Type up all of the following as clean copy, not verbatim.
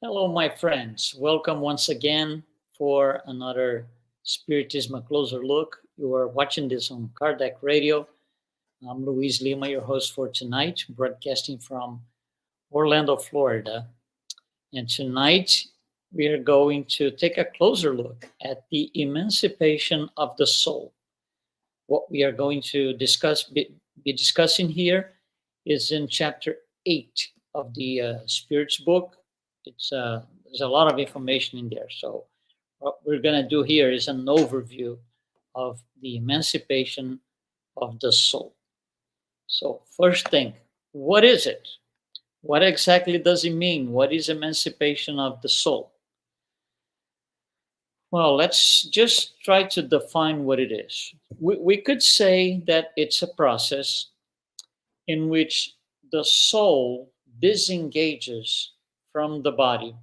Hello, my friends. Welcome once again for another Spiritism A Closer Look. You are watching this on Kardec Radio. I'm Luiz Lima, your host for tonight, broadcasting from Orlando, Florida. And tonight we are going to take a closer look at the emancipation of the soul. What we are going to be discussing here is in chapter 8 of the Spirits book. There's a lot of information in there. So what we're going to do here is an overview of the emancipation of the soul. So first thing, what is it? What exactly does it mean? What is emancipation of the soul? Well, let's just try to define what it is. We could say that it's a process in which the soul disengages from the body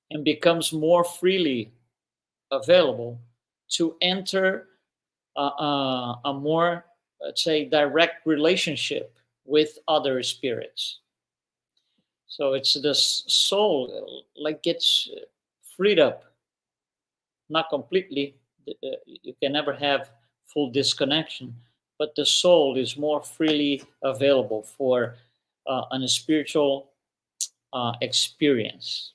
and becomes more freely available to enter a more, let's say, direct relationship with other spirits. So it's the soul like gets freed up, not completely. You can never have full disconnection, but the soul is more freely available for a spiritual experience.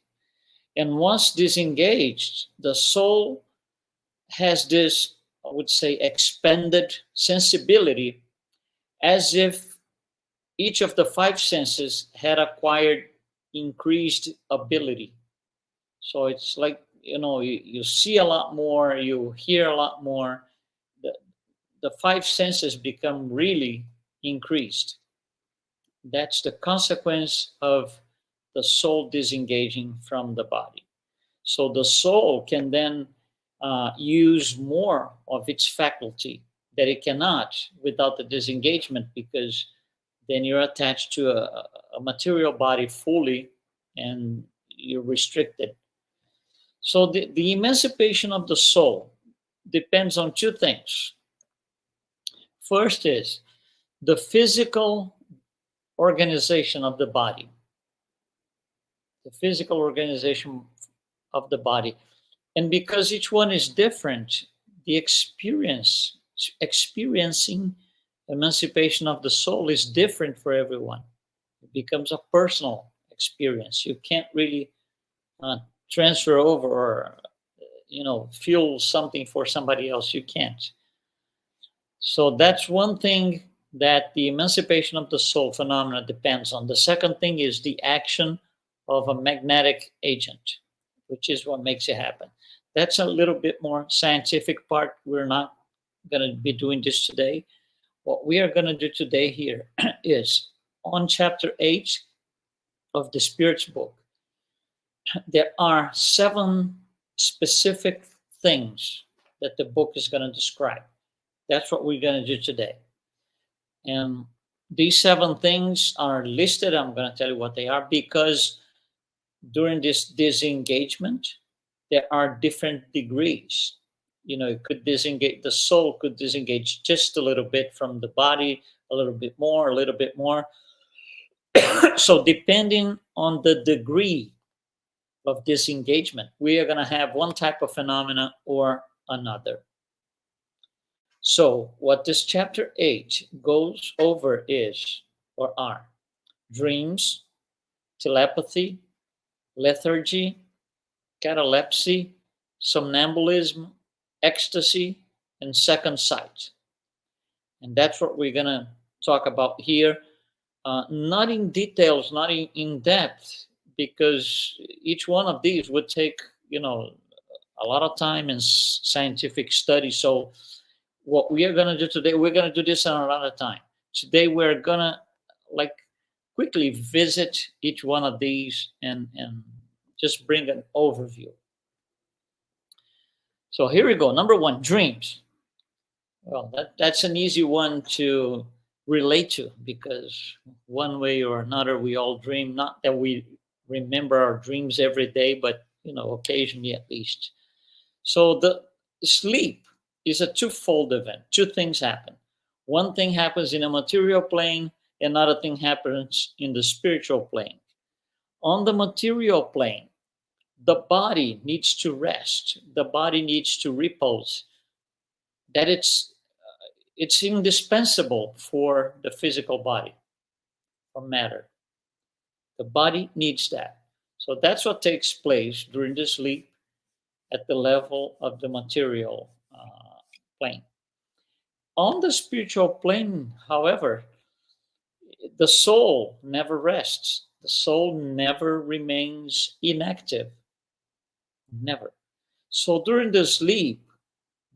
And once disengaged, the soul has this, I would say, expanded sensibility, as if each of the five senses had acquired increased ability. So it's like, you see a lot more, you hear a lot more. The five senses become really increased. That's the consequence of the soul disengaging from the body. So the soul can then use more of its faculty that it cannot without the disengagement, because then you're attached to a material body fully and you're restricted. So the emancipation of the soul depends on two things. First is the physical organization of the body. The physical organization of the body. And because each one is different, the experiencing emancipation of the soul is different for everyone. It becomes a personal experience. You can't really transfer over or feel something for somebody else. You can't. So that's one thing that the emancipation of the soul phenomena depends on. The second thing is the action of a magnetic agent, which is what makes it happen. That's a little bit more scientific part. We're not going to be doing this today. What we are going to do today here is on chapter 8 of the Spirits book. There are 7 specific things that the book is going to describe. That's what we're going to do today. And these 7 things are listed. I'm going to tell you what they are, because during this disengagement, there are different degrees. It could disengage, the soul could disengage just a little bit from the body, a little bit more, a little bit more. So depending on the degree of disengagement, we are going to have one type of phenomena or another. So what this chapter 8 goes over are dreams, telepathy, lethargy, catalepsy, somnambulism, ecstasy, and second sight. And that's what we're going to talk about here. Not in details, not in depth, because each one of these would take, a lot of time and scientific study. So what we are going to do today, we're going to do this in another time. Today we're going to quickly visit each one of these and just bring an overview. So here we go. Number 1, dreams. Well, that's an easy one to relate to, because one way or another we all dream. Not that we remember our dreams every day, but occasionally at least. So the sleep is a twofold event. 2 things happen. One thing happens in a material plane, another thing happens in the spiritual plane. On the material plane, the body needs to rest. The body needs to repose. That it's indispensable for the physical body, for matter. The body needs that. So that's what takes place during the sleep at the level of the material plane. On the spiritual plane, however, the soul never rests. The soul never remains inactive. Never. So during the sleep,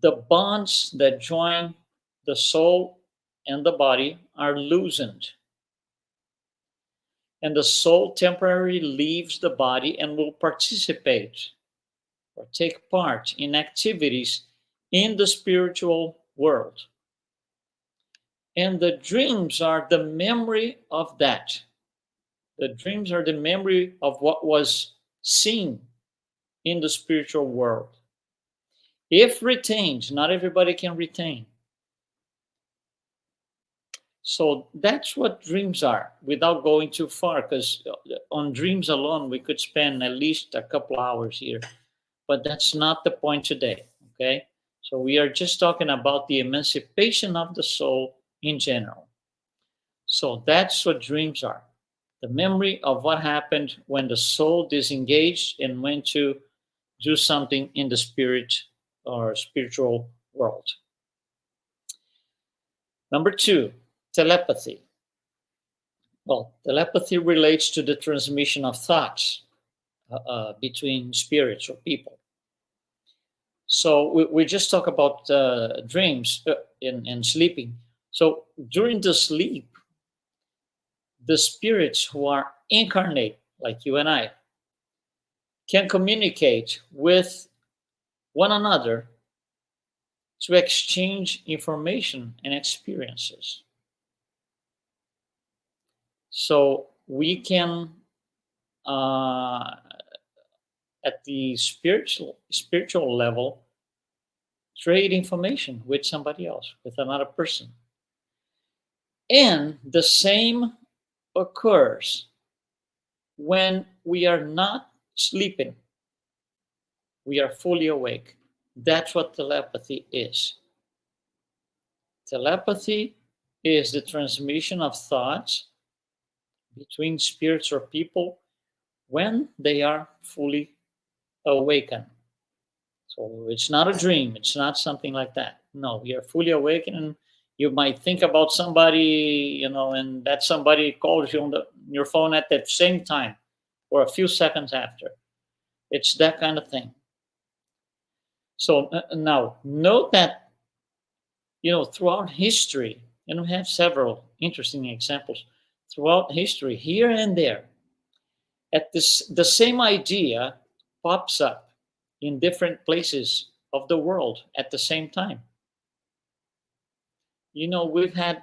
the bonds that join the soul and the body are loosened. And the soul temporarily leaves the body and will participate or take part in activities in the spiritual world. And the dreams are the memory of that. The dreams are the memory of what was seen in the spiritual world. If retained, not everybody can retain. So that's what dreams are, without going too far, because on dreams alone, we could spend at least a couple hours here. But that's not the point today, okay? So we are just talking about the emancipation of the soul in general. So that's what dreams are. The memory of what happened when the soul disengaged and went to do something in the spirit or spiritual world. Number 2, telepathy. Well, telepathy relates to the transmission of thoughts between spirits or people. So we just talk about dreams and sleeping. So during the sleep, the spirits who are incarnate, like you and I, can communicate with one another to exchange information and experiences. So we can, at the spiritual level, trade information with somebody else, with another person. And the same occurs when we are not sleeping. We are fully awake. That's what telepathy is. Telepathy is the transmission of thoughts between spirits or people when they are fully awakened. So it's not a dream. It's not something like that. No, we are fully awakened. And you might think about somebody, and that somebody calls you on your phone at that same time or a few seconds after. It's that kind of thing. So now, note that, throughout history, and we have several interesting examples throughout history, here and there, the same idea pops up in different places of the world at the same time. We've had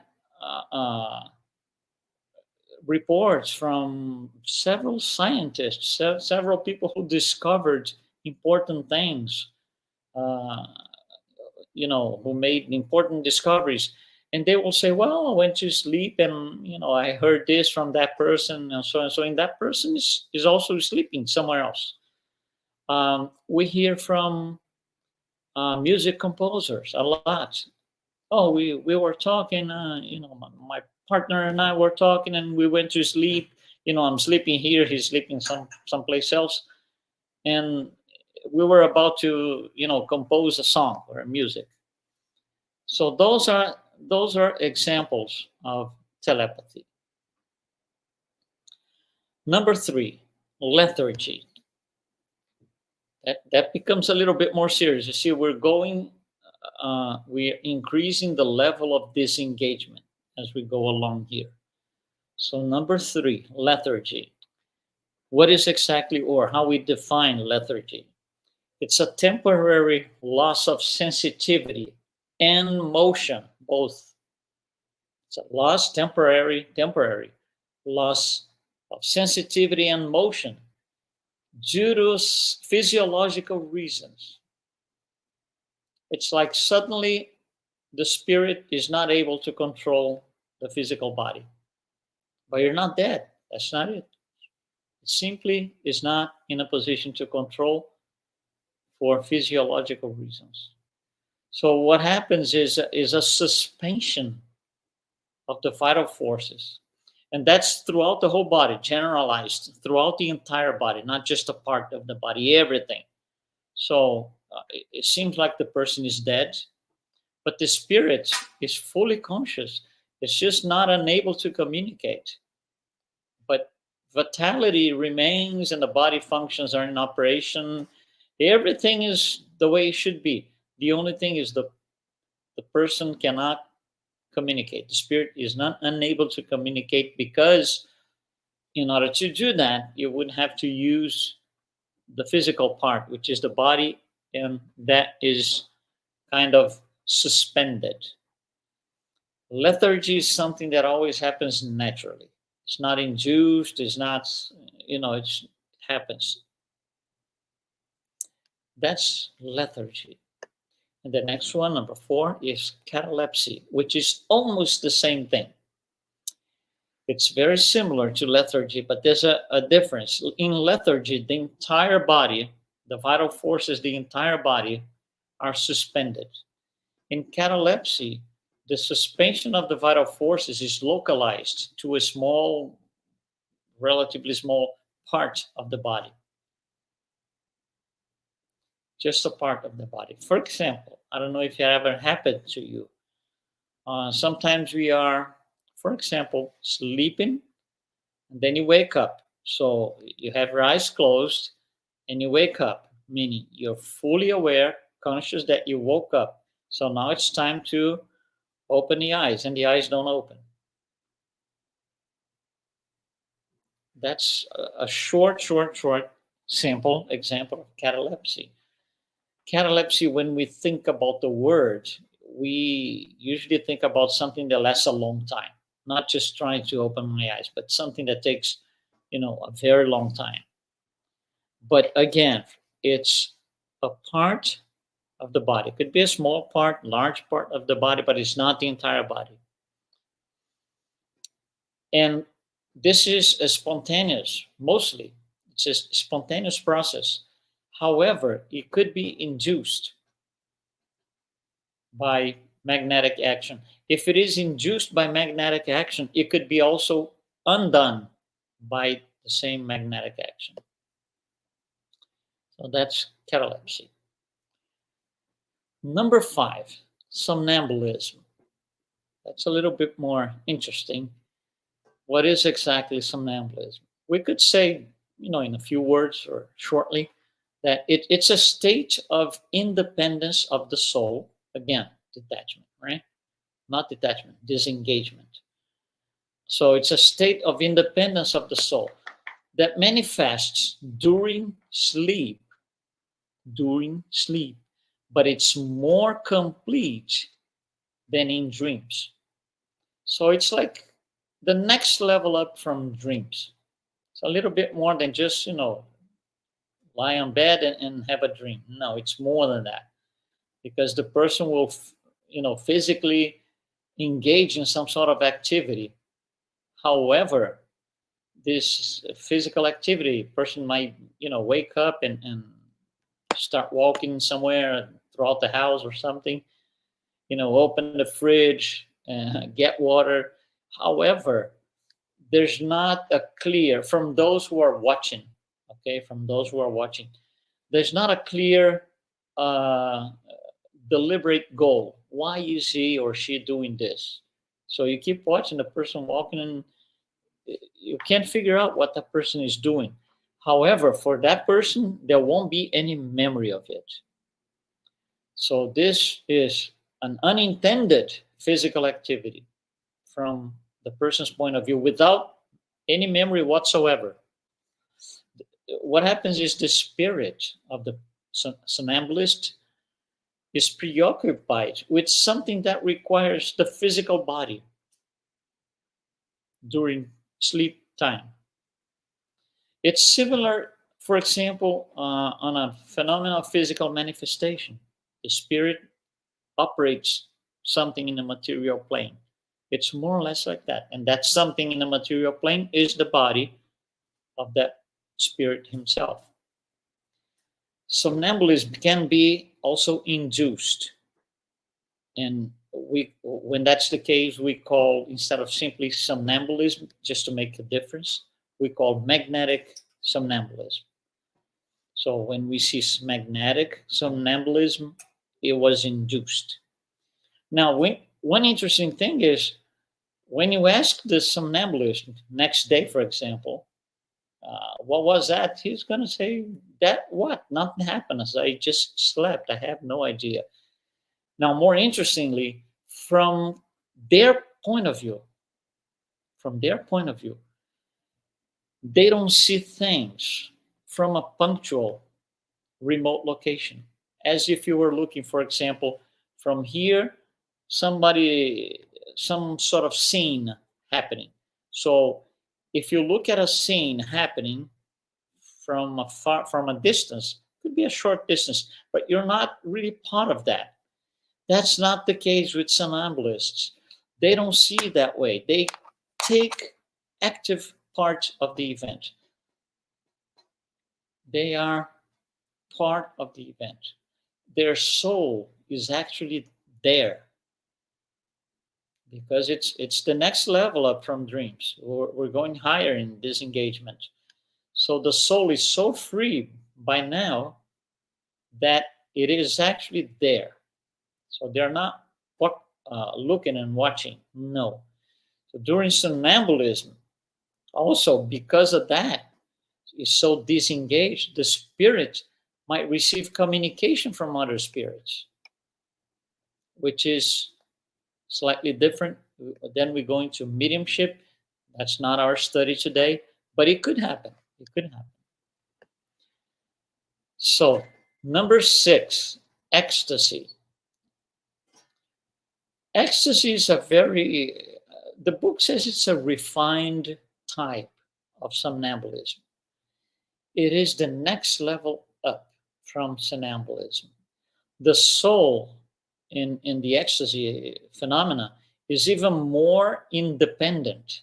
reports from several scientists, several people who discovered important things, who made important discoveries. And they will say, well, I went to sleep and, I heard this from that person and so on. So, and that person is also sleeping somewhere else. We hear from music composers a lot. Oh, we were talking, my partner and I were talking and we went to sleep. I'm sleeping here, he's sleeping someplace else. And we were about to, compose a song or a music. So those are examples of telepathy. Number 3, lethargy. That becomes a little bit more serious. You see, we're increasing the level of disengagement as we go along here. So number 3, lethargy. What is exactly, or how we define lethargy? It's a temporary loss of sensitivity and motion, both. It's a temporary loss of sensitivity and motion due to physiological reasons. It's like suddenly the spirit is not able to control the physical body. But you're not dead. That's not it. It simply is not in a position to control for physiological reasons. So what happens is a suspension of the vital forces. And that's throughout the whole body, generalized throughout the entire body, not just a part of the body, everything. So it seems like the person is dead, but the spirit is fully conscious. It's just not unable to communicate. But vitality remains and the body functions are in operation. Everything is the way it should be. The only thing is the person cannot communicate. The spirit is not unable to communicate, because in order to do that, you would have to use the physical part, which is the body, and that is kind of suspended. Lethargy is something that always happens naturally. It's not induced, it's not, it happens. That's lethargy. And the next one, number 4, is catalepsy, which is almost the same thing. It's very similar to lethargy, but there's a difference. In lethargy, the entire body, the vital forces, the entire body are suspended. In catalepsy, the suspension of the vital forces is localized to a small, relatively small part of the body. Just a part of the body. For example, I don't know if it ever happened to you. Sometimes we are, for example, sleeping, and then you wake up. So you have your eyes closed and you wake up, meaning you're fully aware, conscious that you woke up. So now it's time to open the eyes, and the eyes don't open. That's a short sample example of catalepsy. Catalepsy, when we think about the word, we usually think about something that lasts a long time, not just trying to open my eyes, but something that takes, a very long time. But again, it's a part of the body. It could be a small part, large part of the body, but it's not the entire body. And this is a spontaneous, mostly. It's a spontaneous process. However, it could be induced by magnetic action. If it is induced by magnetic action, it could be also undone by the same magnetic action. So that's catalepsy. Number 5, somnambulism. That's a little bit more interesting. What is exactly somnambulism? We could say, in a few words or shortly, that it's a state of independence of the soul. Again, detachment, right? Not detachment, disengagement. So it's a state of independence of the soul that manifests during sleep, but it's more complete than in dreams. So it's like the next level up from dreams. It's a little bit more than just, lie on bed and have a dream. No, it's more than that, because the person will, physically engage in some sort of activity. However, this physical activity, person might, wake up and start walking somewhere throughout the house or something, open the fridge, get water. However, there's not a clear, from those who are watching, there's not a clear, deliberate goal. Why is he or she doing this? So you keep watching the person walking, and you can't figure out what that person is doing. However, for that person, there won't be any memory of it. So this is an unintended physical activity from the person's point of view, without any memory whatsoever. What happens is the spirit of the somnambulist is preoccupied with something that requires the physical body during sleep time. It's similar, for example, on a phenomenon of physical manifestation. The spirit operates something in the material plane. It's more or less like that. And that something in the material plane is the body of that spirit himself. Somnambulism can be also induced. And when that's the case, we call, instead of simply somnambulism, just to make a difference, we call magnetic somnambulism. So when we see magnetic somnambulism, it was induced. Now, one interesting thing is when you ask the somnambulist next day, for example, what was that? He's going to say, that what? Nothing happened. I just slept. I have no idea. Now, more interestingly, from their point of view, they don't see things from a punctual remote location, as if you were looking, for example, from here, some sort of scene happening. So if you look at a scene happening from a distance, could be a short distance, but you're not really part of that. That's not the case with somnambulists. They don't see it that way. They take active part of the event. They are part of the event. Their soul is actually there, because it's the next level up from dreams. We're going higher in disengagement. So the soul is so free by now that it is actually there. So they're not looking and watching. No. So during somnambulism, also because of that, is so disengaged, the spirit might receive communication from other spirits, which is slightly different. Then we go into mediumship. That's not our study today, but it could happen. It could happen. So, number 6, ecstasy. Ecstasy is the book says it's a refined type of somnambulism. It is the next level up from somnambulism. The soul in the ecstasy phenomena is even more independent.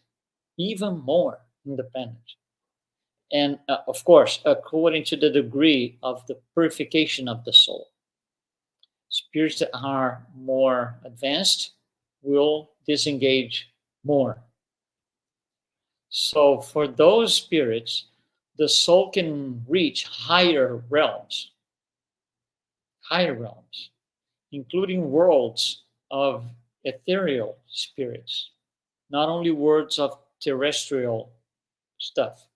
And of course, according to the degree of the purification of the soul. Spirits that are more advanced will disengage more. So for those spirits, the soul can reach higher realms, including worlds of ethereal spirits, not only worlds of terrestrial stuff,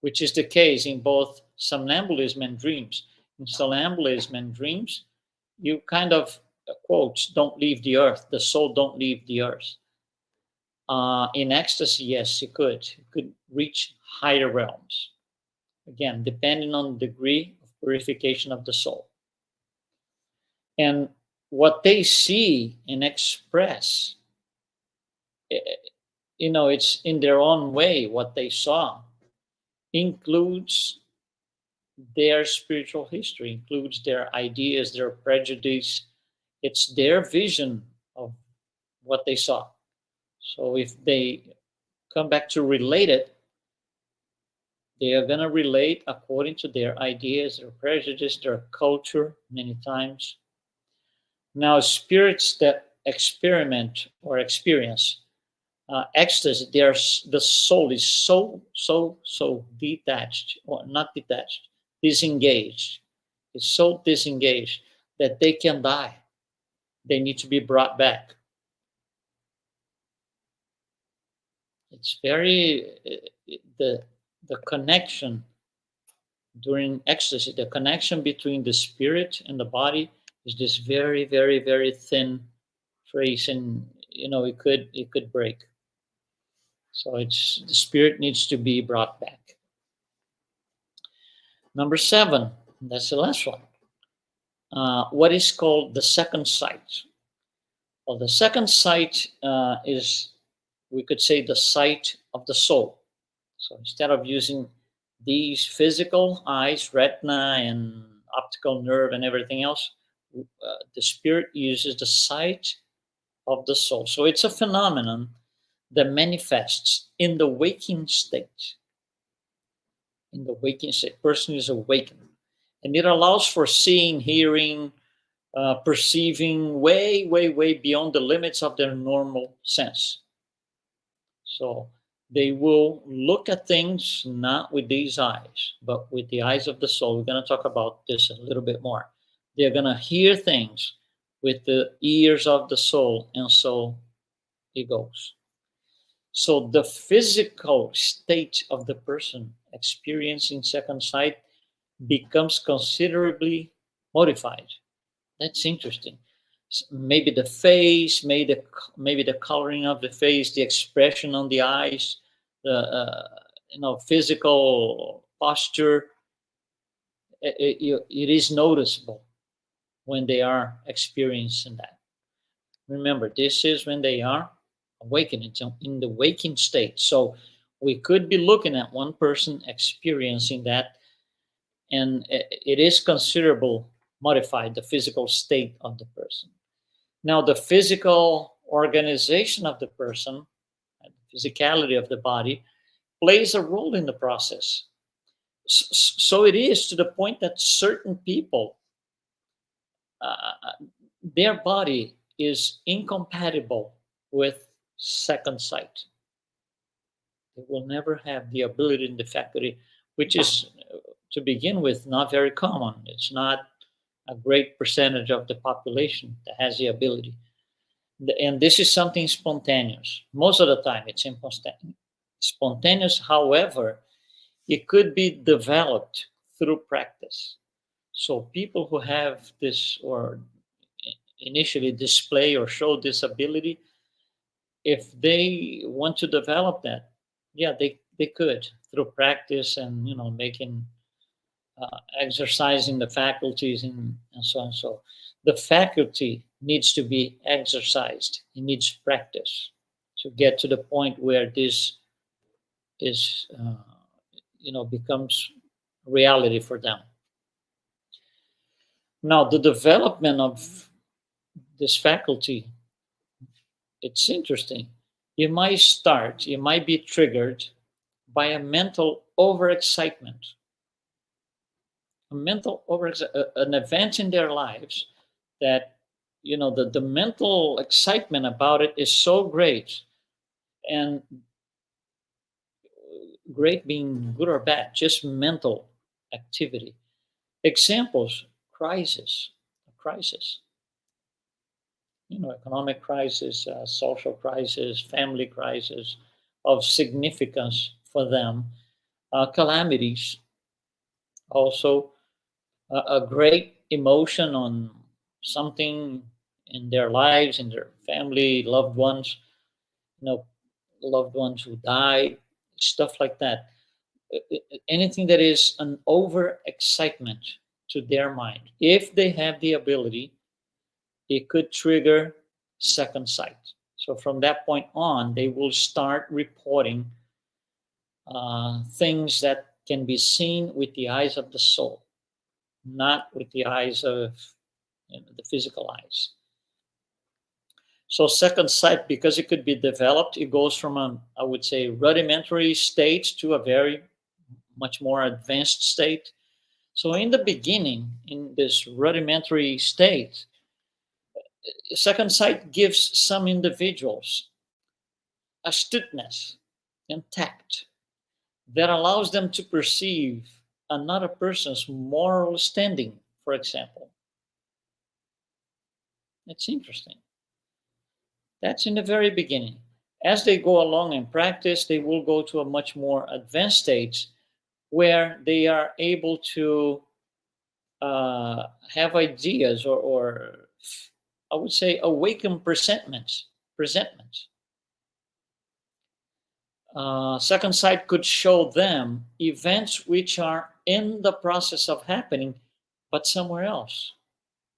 which is the case in both somnambulism and dreams. In somnambulism and dreams, you kind of, quotes, don't leave the earth. The soul don't leave the earth. In ecstasy, yes, it could reach higher realms. Again, depending on the degree of purification of the soul. And what they see and express, it's in their own way what they saw, includes their spiritual history, includes their ideas, their prejudice. It's their vision of what they saw. So if they come back to relate it, they are going to relate according to their ideas, their prejudice, their culture, many times. Now, spirits that experiment or experience ecstasy, the soul is so detached, or not detached, disengaged. It's so disengaged that they can die. They need to be brought back. It's very the connection during ecstasy, the connection between the spirit and the body is this very, very, very thin trace, and it could break. So the spirit needs to be brought back. Number 7, that's the last one. What is called the second sight? Well, the second sight is, we could say, the sight of the soul. So instead of using these physical eyes, retina and optical nerve and everything else, the spirit uses the sight of the soul. So it's a phenomenon that manifests in the waking state. in the waking state. Person is awakened, and it allows for seeing, hearing, perceiving way, way, way beyond the limits of their normal sense. So they will look at things not with these eyes, but with the eyes of the soul. We're going to talk about this a little bit more. They're going to hear things with the ears of the soul, and so it goes. So the physical state of the person experiencing second sight becomes considerably modified. That's interesting. Maybe the face, maybe the coloring of the face, the expression on the eyes, the physical posture. It is noticeable when they are experiencing that. Remember, this is when they are awakening, in the waking state. So we could be looking at one person experiencing that, and it is considerable modified, the physical state of the person. Now, the physical organization of the person, the physicality of the body, plays a role in the process. So it is to the point that certain people, their body is incompatible with second sight. They will never have the ability and the faculty, which is, to begin with, not very common. It's not a great percentage of the population that has the ability. And this is something spontaneous. Most of the time, it's spontaneous. However, it could be developed through practice. So people who have this, or initially display or show this ability, if they want to develop that, yeah, they could, through practice and making exercising the faculties and so on. So the faculty needs to be exercised. It needs practice to get to the point where this is becomes reality for them. Now, the development of this faculty, it's interesting. You might be triggered by a mental overexcitement. An event in their lives that, the mental excitement about it is so great, and great being good or bad, just mental activity. Examples: crisis, economic crisis, social crisis, family crisis of significance for them, calamities, also a great emotion on something in their lives, in their family, loved ones, loved ones who died, stuff like that. Anything that is an over excitement to their mind, if they have the ability, it could trigger second sight. So from that point on, they will start reporting things that can be seen with the eyes of the soul, not with the eyes of the physical eyes. So second sight, because it could be developed, it goes from I would say, rudimentary state to a very much more advanced state. So in the beginning, in this rudimentary state, second sight gives some individuals astuteness and tact that allows them to perceive another person's moral standing, for example. It's interesting. That's in the very beginning. As they go along in practice, they will go to a much more advanced stage where they are able to have ideas, or I would say awaken presentments. Second sight could show them events which are in the process of happening, but somewhere else,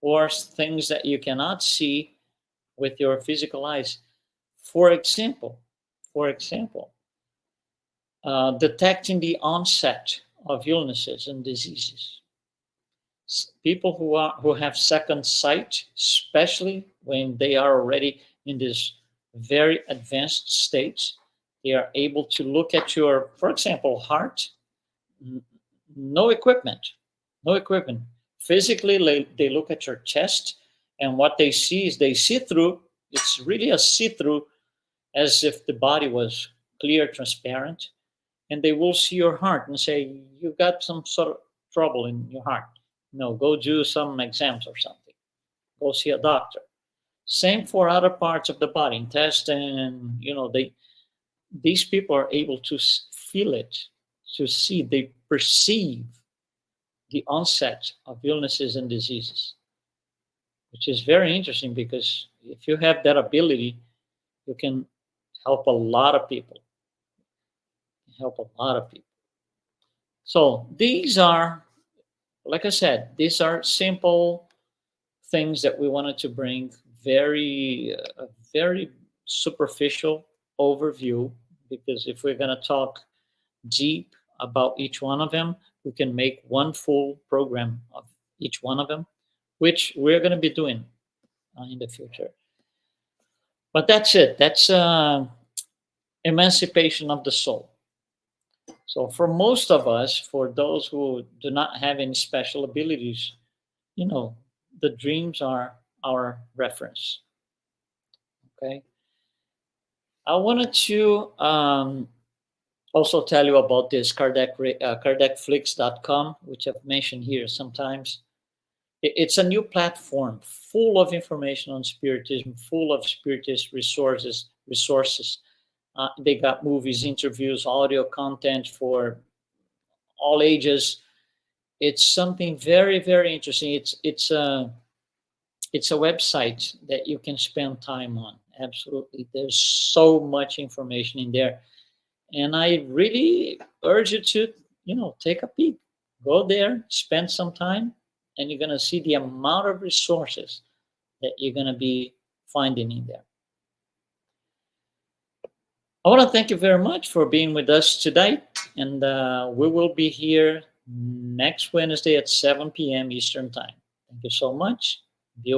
or things that you cannot see with your physical eyes. For example, detecting the onset of illnesses and diseases. People who have second sight, especially when they are already in this very advanced stage, they are able to look at your, for example, heart, no equipment, no equipment. Physically, they look at your chest, and what they see is they see through. It's really a see through, as if the body was clear, transparent, and they will see your heart and say, "You got some sort of trouble in your heart. No, go do some exams or something. Go see a doctor." Same for other parts of the body, intestine. These people are able to feel it, to see, they perceive the onset of illnesses and diseases, which is very interesting because if you have that ability, you can help a lot of people. Help a lot of people. So these are, like I said, these are simple things that we wanted to bring. Very superficial overview, because if we're going to talk deep about each one of them, we can make one full program of each one of them, which we're going to be doing in the future. But that's it. That's emancipation of the soul. So for most of us, for those who do not have any special abilities, the dreams are our reference. Okay. I wanted to also tell you about this kardecflix.com, which I've mentioned here sometimes. It's a new platform full of information on Spiritism, full of Spiritist resources. They got movies, interviews, audio content for all ages. It's something very, very interesting. It's a website that you can spend time on. Absolutely, there's so much information in there, and I really urge you to, take a peek. Go there, spend some time, and you're gonna see the amount of resources that you're gonna be finding in there. I want to thank you very much for being with us today, and we will be here next Wednesday at 7 p.m. Eastern Time. Thank you so much. Be